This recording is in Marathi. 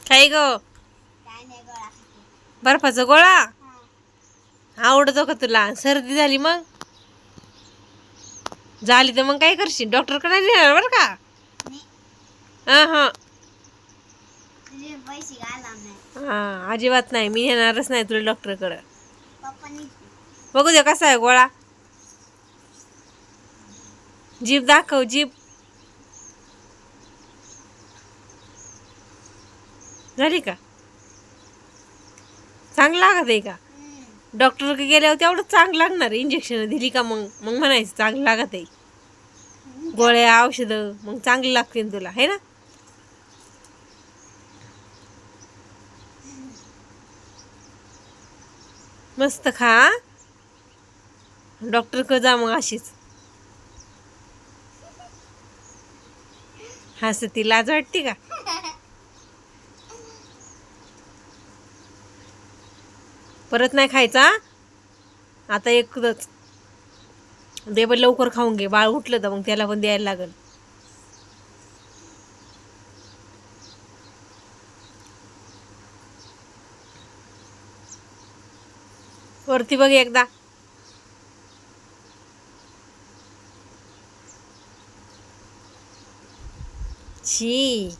काय ग? बर्फाचा गोळा आवडतो का तुला? सर्दी झाली मग झाली तर मग काय करशील? डॉक्टरकडे नेणार बरं का? हा हा अजिबात नाही, मी येणारच नाही तुला डॉक्टरकडे. बघू दे कसा आहे गोळा. जीभ दाखव, जीभ. झाली का? चांगलं लागत आहे का? डॉक्टर गेल्यावर तेवढं चांगलं लागणार. इंजेक्शन दिली का मग मग म्हणायचं चांगलं लागत आहे. गोळ्या औषधं मग चांगली लागतील तुला, है ना? मस्त खा. डॉक्टर क जा मग अशीच. हसती लाज वाटते का? परत नाही खायचा आता. एकच दे पण लवकर खाऊन घे. बाळ उठलं तर मग त्याला पण द्यायला लागल. वरती बघ एकदा. छी.